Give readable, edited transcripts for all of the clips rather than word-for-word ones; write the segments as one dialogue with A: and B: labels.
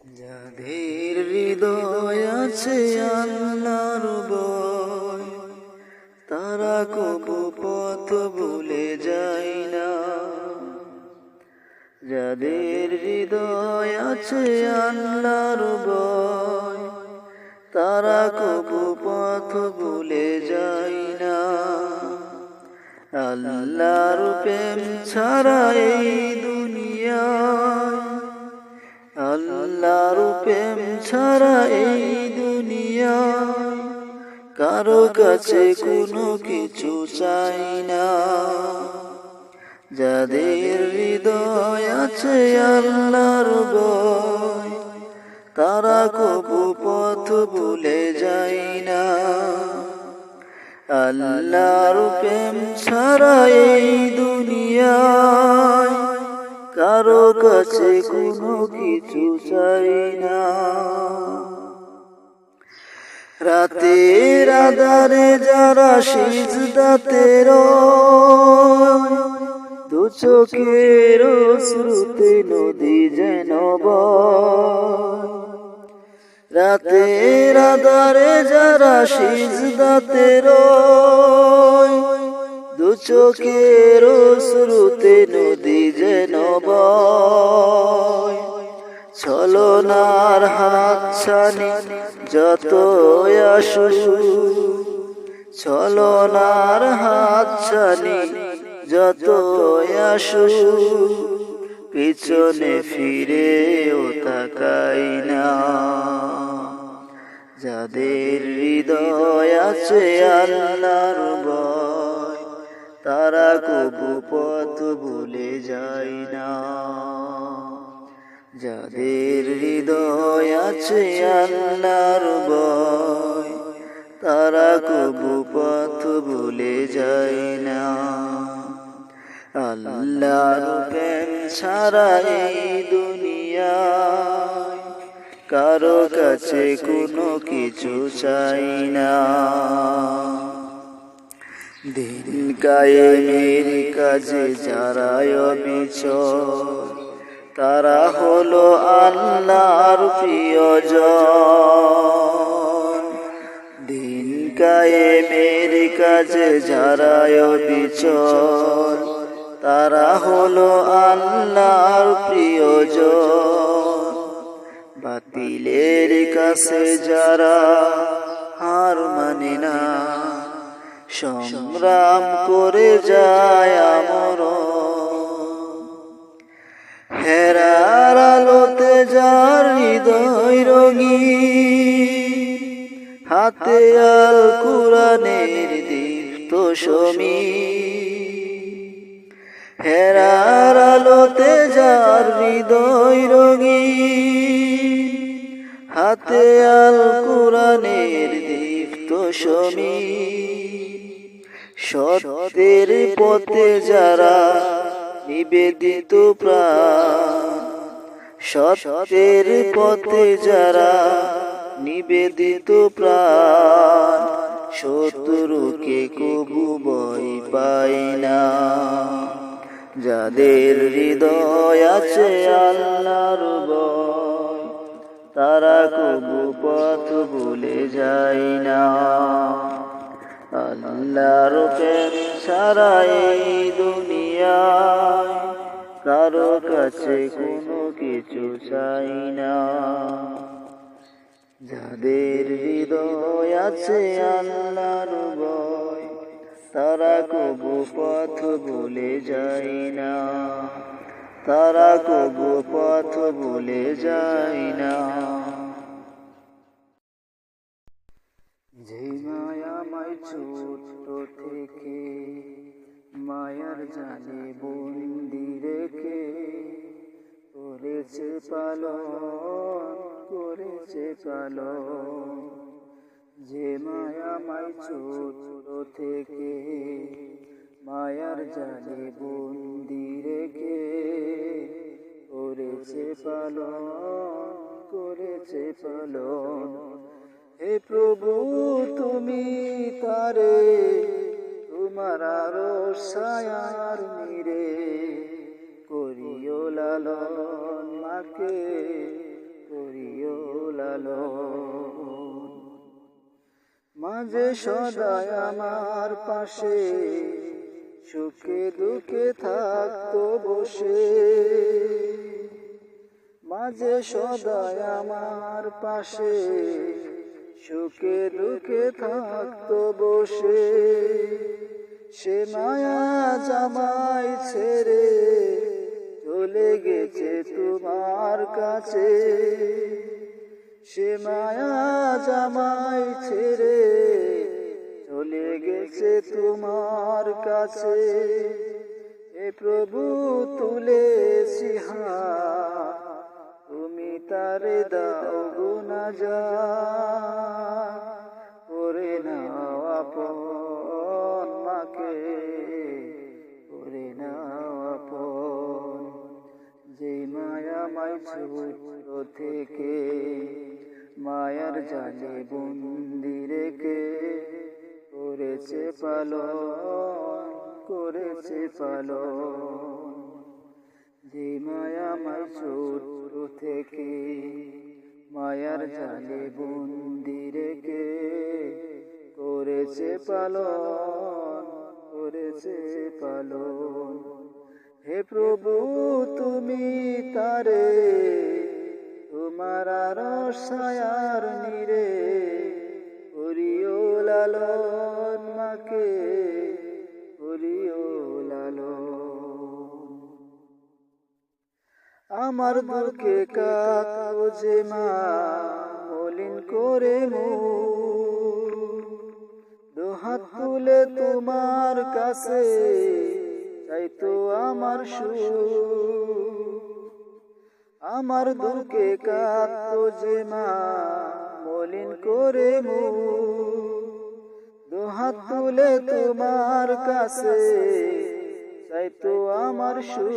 A: যাদের হৃদয় আছে আল্লাহর ভয়, তারা কবু পথ ভুলে যায় না। যাদের হৃদয় আছে আল্লাহর ভয়, তারা কবু পথ ভুলে যায় না। আল্লাহর প্রেম ছাড়া এই দুনিয়ায়, আল্লাহর প্রেম ছাড়া এই দুনিয়ায় কারো কাছে কোনো কিছু চাই না। যাদের হৃদয় আছে আল্লাহর ভয়, তারা কবু পথ ভুলে যায় না। আল্লাহর প্রেম ছাড়া এই দুনিয়ায় কারো কাছে কোনো কিছু চাই না। রাতের আধারে যারা সিজদাতে রয়, দু চোখের অশ্রুতে নদী যেন বয়। রাতের আধারে যারা সিজদাতে রয়, দু চোখের অশ্রুতে নদী যেন বয়। ছলনার হাতছানি যত আসু, ছলনার হাতছানি যত আসু, পিছনে ফিরেও তাকাই না। যাদের হৃদয় আছে আল্লাহর ভয়, তারা কবু পথ ভুলে যায় না। যাদের হৃদয় আছে আল্লাহর ভয়, তারা কবু পথ ভুলে যায় না। আল্লাহর প্রেম ছাড়া এই দুনিয়ায় কারো কাছে কোনো কিছু চাই না। দিন কায়েমের কাজে যারা অবিচল, তারা হলো আল্লাহর প্রিয়জন। দিন কায়েমের কাজে যারা অবিচল, তারা হলো আল্লাহর প্রিয়জন। বাতিলের কাছে যারা হার মানে না, সংগ্রাম করে যায় আমরণ। হেরার আলোতে যার হৃদয় রঙিন, হাতে আল কুরআনের দীপ্ত সমীর। হেরার আলোতে যার হৃদয় রঙিন, হাতে আল কুরআনের দীপ্ত সমীর। সত্যের পথে যারা নিবেদিত প্রাণ, সত্যের পথে যারা নিবেদিত প্রাণ, শত্রুকে কবু ভয় পায় না। যাদের হৃদয় আছে আল্লাহর ভয়, তারা কবু পথ ভুলে যায় না। আল্লাহর প্রেম ছাড়া এই দুনিয়ায় কারো কাছে কোনো কিছু চাই না। যাদের হৃদয় আছে আল্লাহর ভয়, তারা কবু পথ ভুলে যায় না। তারা কবু পথ ভুলে যায় না। যে মায়াময় ছোট্ট থেকে মায়ার জালে বন্দি রেখে করেছে পালন, করেছে পালন। যে মায়াময় ছোট্ট থেকে মায়ার জালে বন্দি রেখে করেছে পালন, করেছে পালন। হে প্রভু তুমি তারে তোমার আরশ ছায়ার নিরে করিও লালন, মাকে করিও মাঝে সদাই আমার পাশে, সুখে দুঃখে থাকতো বসে। মাঝে সদাই আমার পাশে, সুখে দুঃখে থাকতো বসে। সে মায়া জামাই ছেড়ে চলে গেছে তোমার কাছে। সে মায়া জামাই ছেড়ে চলে গেছে তোমার কাছে। এ প্রভু তুলেছি হাত, তুমি তারে দাও গো নাজাত। করে নাও আপন মাকে, করে নাও আপন। যে মায়া মাই ছোট থেকে মায়ার জালে বন্দি রেখে করেছে পালন, করেছে পালন। যে মায়া মাই ছোট থেকে মায়ার জালে বন্দি রেখে করেছে পালন, করেছে পালন। হে প্রভু তুমি তারে তোমার ছায়ার নিরে করিও লালন মাকে, করিও লালন। আমার দুঃখে কাঁদো যে মা, মলিন করে মুখ, দুহাত তুলে তোমার কাছে চাইতো আমার সুখ। আমার দুঃখে কাঁদো যে মা, মলিন করে মুখ, দুহাত তুলে তোমার কাছে চাইতো আমার সুখ।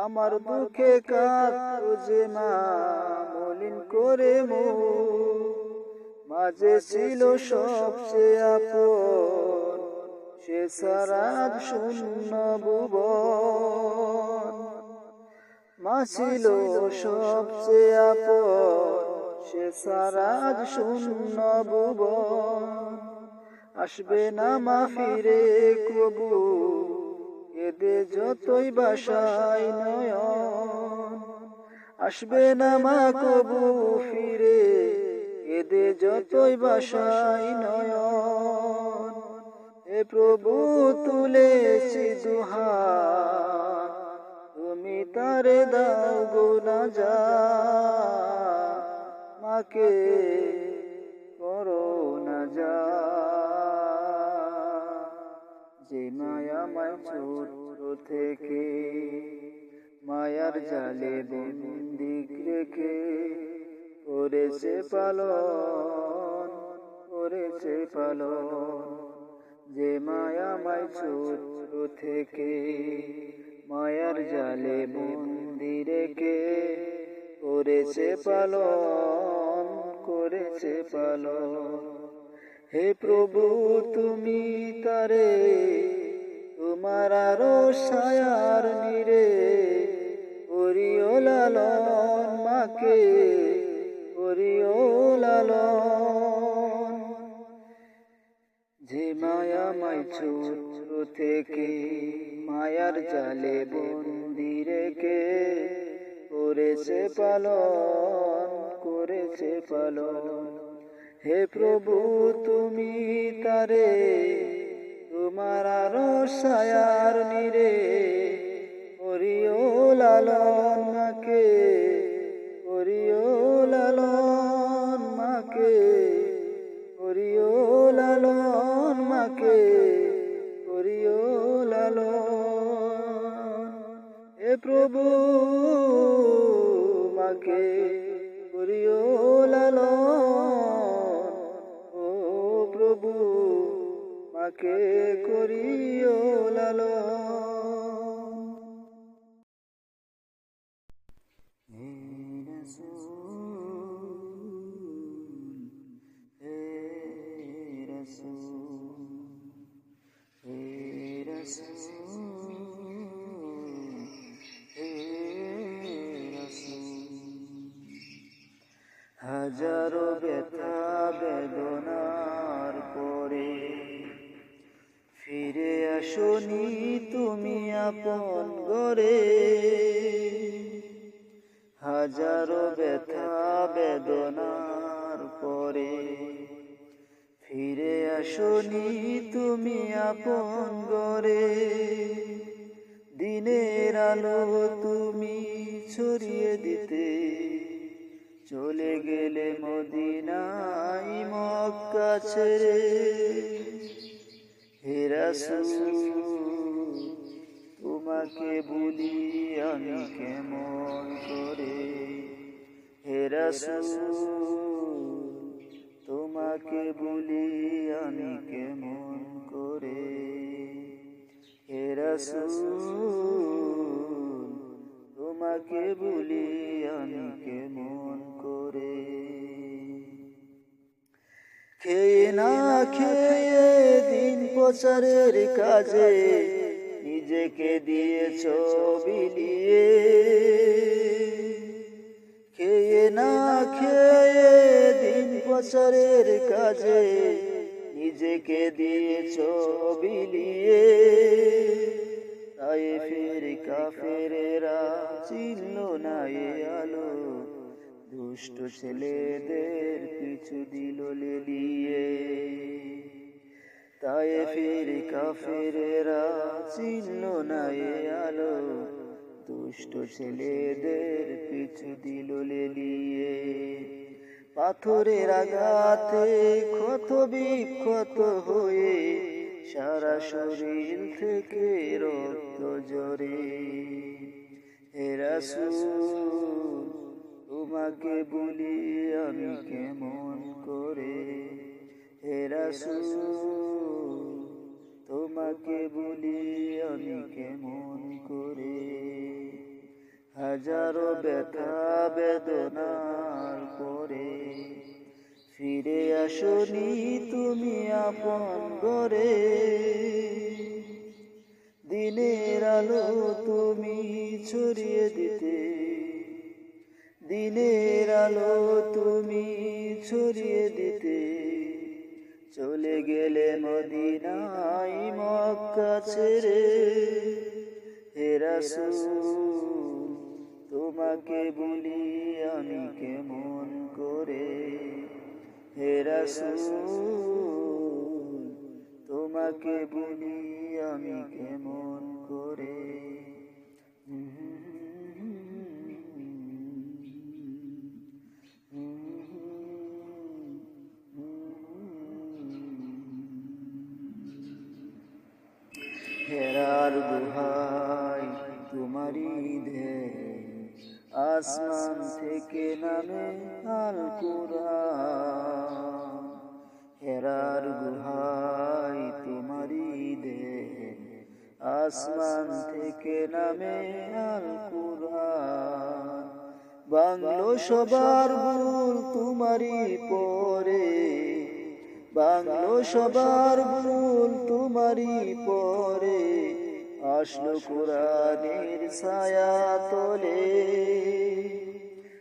A: আমার দুঃখে কাঁদো যে মা, মলিন করে মুখ, মাঝে ছিল সবচেয়ে আপন, সে সারা শূন্য ভুবন। মা ছিল সবচেয়ে আপন, সে সারা শূন্য ভুবন। আসবে না মা ফিরে কবু, এদে যতই বাসায় নয়ন। আসবে না মা কবু ফিরে, এদে যতই বাসায় নয়ন। হে প্রভু তুলেছি দুহাত, তুমি তারে দাও গো নাজাত। মাকে করো নাজাত। যে মায়া মাই ছোট থেকে মায়ার জালে বন্দি রেখে করেছে পালন, করেছে পালন। যে মায়া মাই ছোট থেকে মায়ার জালে বন্দি রেখে করেছে পালন, করেছে পালন। হে প্রভু তুমি তারে তোমার ছায়ার নিরে করিও লালন মাকে, করিও লালন। যে মায়া মাই ছোট থেকে মায়ার জালে বন্দি রেখে করেছে পালন, করেছে পালন। হে প্রভু তুমি তারে তোমার ছায়ার নিরে করিও লালন মাকে, করিও লালন মাকে, করিও লালন মাকে, করিও লালন। হে প্রভু মাকে করিও লালন, ও প্রভু মাকে করিও লালন। হে রাসূল, হে রাসূল, হে রাসূল, হে রাসূল। হাজারো ব্যথা বেদনার পরে ফিরে আসনি তুমি আপন ঘরে। হাজারো ব্যথা বেদনার পরে ফিরে আসনি তুমি আপন ঘরে। দিনের আলো তুমি ছড়িয়ে দিতে চলে গেলে মদিনায় মক্কা ছেড়ে। হে রাসূল তোমাকে ভুলি আমি কেমন করে। হে রাসূল তোমাকে ভুলি আমি কেমন করে। হে রাসূল তোমাকে ভুলি আমি কেমন করে। খেয়ে না খেয়ে দিন প্রচারের কাজে নিজেকে দিয়েছ বিলিয়ে। খেয়ে না খেয়ে দিন প্রচারের কাজে নিজেকে দিয়েছ বিলিয়ে। তায়েফের কাফেরেরা চিনল না এ আলো, দুষ্ট ছেলেদের পিছু দিল লেলিয়ে। তায়েফের কাফেরেরা চিনল না এ আলো, দুষ্ট ছেলেদের পিছু দিল লেলিয়ে। পাথরের আঘাতে ক্ষত বিক্ষত হয়ে সারা শরীর থেকে রক্ত ঝরে। হে রাসূল তোমাকে ভুলি আমি কেমন করে। হে রাসূল তোমাকে ভুলি আমি কেমন করে। হাজারো ব্যথা বেদনার পরে ফিরে আসনি তুমি আপন ঘরে। দিনের আলো তুমি ছড়িয়ে দিতে, দিনের আলো তুমি ছড়িয়ে দিতে চলে গেলে মদিনায় মক্কা ছেড়ে। হে রাসূল তোমাকে ভুলি আমি কেমন করে। হে রাসূল তোমাকে ভুলি আমি কেমন করে। হেরার গুহায় তোমারি দেহ, আসমান থেকে নামে আল কুরআন। হেরার গুহায় তোমারি দেহ, আসমান থেকে নামে আল কুরআন। বাংলো সবার ভুল তোমারি পরে, বাংলো সবার ভুল তোমারি পরে, আসলো কোরআনের ছায়া তলে।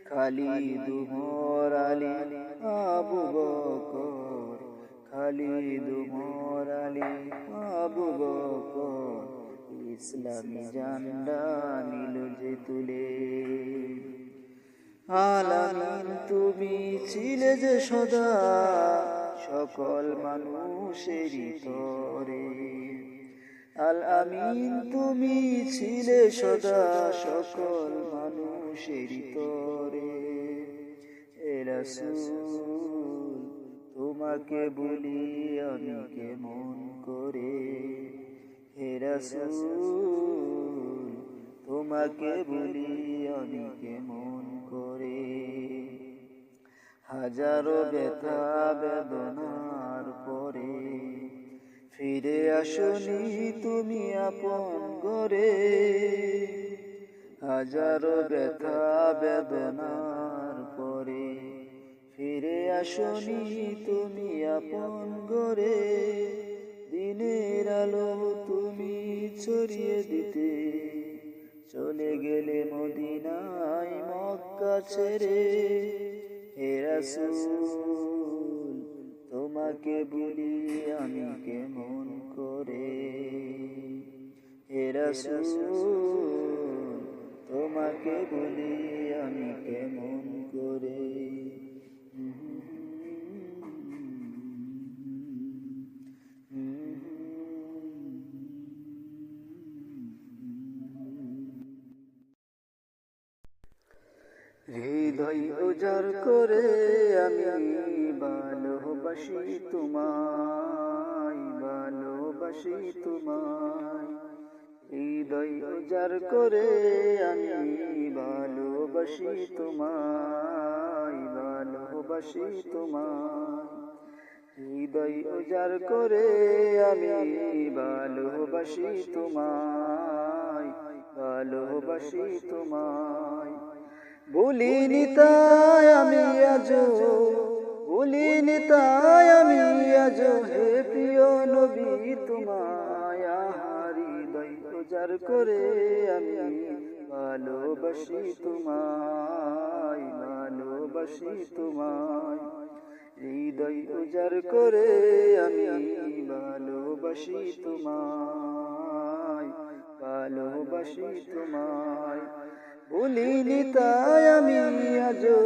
A: খালিদ উমর আলী আবু বকর, খালিদ উমর আলী আবু বকর, ইসলামী ঝান্ডা নিল যে তুলে। আলামিন তুমি ছিলে যে সদা সকল মানুষেরই তরে। আল আমিন তুমি ছিলে সদা সকল মানুষেরই তরে। হে রাসূল তোমাকে ভুলি আমি কেমন করে। হে রাসূল তোমাকে ভুলি আমি কেমন করে। হাজারো ব্যথা বেদনার পরে ফিরে আসনি তুমি আপন ঘরে। হাজারো ব্যথা বেদনার পরে ফিরে আসনি তুমি আপন ঘরে। দিনের আলো তুমি ছড়িয়ে দিতে চলে গেলে মদিনায় মক্কা ছেড়ে। হে রাসূল তোমাকে বলি আমি কেমন করে, হে রাসূল তোমাকে বলি আমি কেমন করে। হৃদয় উজাড় করে আমি ভালোবাসি তোমায়, ভালোবাসি তোমায়। হৃদয় উজাড় করে আমি ভালোবাসি তোমায়, ভালোবাসি তোমায়। হৃদয় উজাড় করে আমি ভালোবাসি তোমায়, ভালোবাসি তোমায়। ভুলিনি তাই আমি আজো, ভুলিনি তাই আমি আজো, হে প্রিয় নবী তোমায়। হৃদয় উজাড় করে আমি ভালোবাসি তোমায়, ভালোবাসি তোমায়। হৃদয় উজাড় করে আমি ভালোবাসি তোমায়, ভালোবাসি তোমায়। ভুলিনি তাই আমি আজো,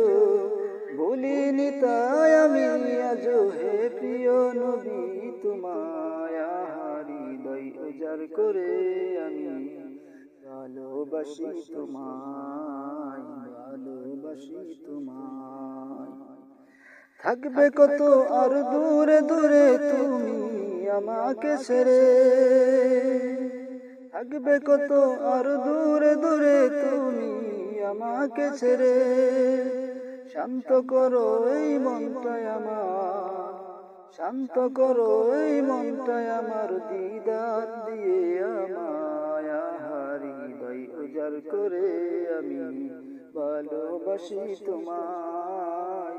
A: ভুলিনি তাই আমি আজো, হে প্রিয় নবী তোমায়। হৃদয় উজাড় করে আমি ভালোবাসি তোমায়, ভালোবাসি তোমায়। থাকবে কত আর দূরে দূরে তুমি আমাকে ছেড়ে, থাকবে কত আর দূরে দূরে তুমি আমাকে ছেড়ে। শান্ত করো এই মনটাই আমার, শান্ত করো এই মনটাই আমার, দিদার দিয়ে আমায়। হৃদয় উজাড় করে আমি ভালোবাসি তোমায়,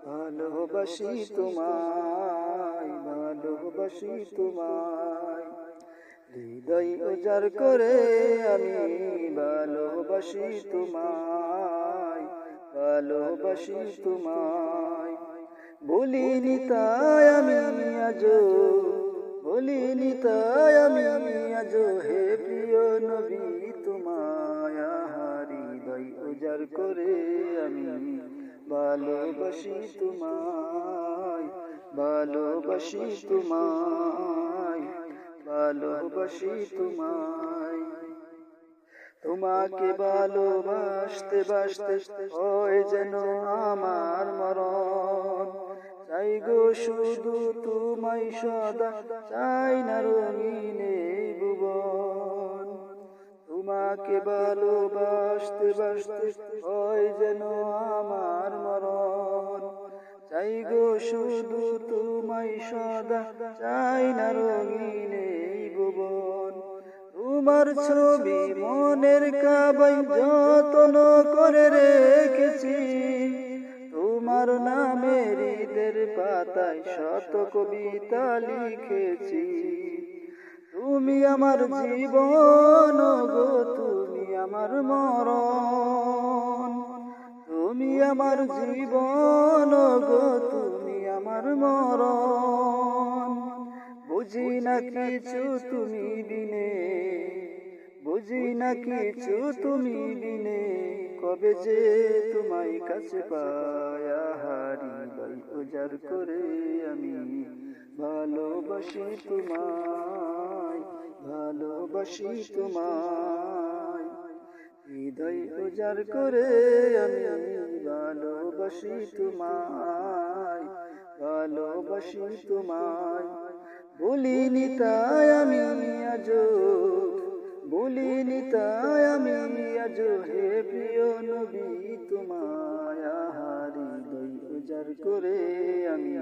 A: ভালোবাসি তোমায়, ভালোবাসি তোমায়। হৃদয় উজাড় করে আমি ভালোবাসি তোমায়, ভালোবাসি তোমায়। ভুলিনি তাই আমি আজো, ভুলিনি তাই আমি আজো, হে প্রিয় নবী তোমায়। হৃদয় উজাড় করে আমি ভালোবাসি তোমায়, ভালোবাসি তোমায়, ভালোবাসি তোমায়। তোমাকে ভালোবাসতে বাসতে হয় যেন আমার মরণ, চাই গো শুধু তোমায় সদা, চাই না রঙিন এই ভুবন। তোমাকে ভালোবাসতে বাসতে হয় যেন আমার মরণ, চাই গো শুধু তোমায় সদা, চাই না রঙিন এই ভুবন। তোমার ছবি মনের কাবায় যত্ন করে রেখেছি, তোমার নামে হৃদের পাতায় শত কবিতা লিখেছি। তুমি আমার জীবন গো, তুমি আমার মরণ, তুমি আমার জীবন গো, তুমি আমার মরণ। বুঝি না কিছু তুমি বিনে, বুঝি না কিছু তুমি বিনে, কবে যে তোমায় কাছে পাই। হৃদয় উজাড় করে আমি ভালোবাসি তোমায়, ভালোবাসি তোমায়। হৃদয় উজাড় করে আমি ভালোবাসি তোমায়, ভালোবাসি তোমায়। ভুলিনি তাই আমি আজো, ভুলিনি তাই আমি আজো, হে প্রিয় নবী তোমায়। হৃদয় উজাড় করে আমি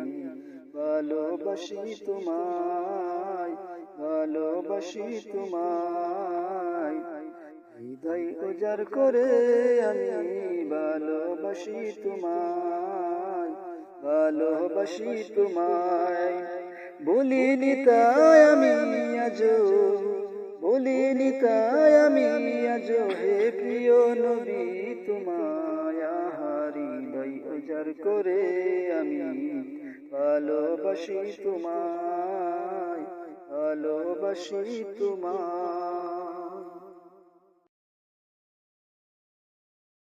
A: ভালোবাসি তোমায়, ভালোবাসি তোমায়। হৃদয় উজাড় করে আমি ভালোবাসি তোমায়, ভালোবাসি তোমায়। ভুলিনি তাই আমি আজো, ভুলিনি তাই আমি আজো, হে প্রিয় নবী তোমায়। হৃদয় উজাড় অধিকার করে আমি ভালোবাসি তোমায়, ভালোবাসি তোমায়।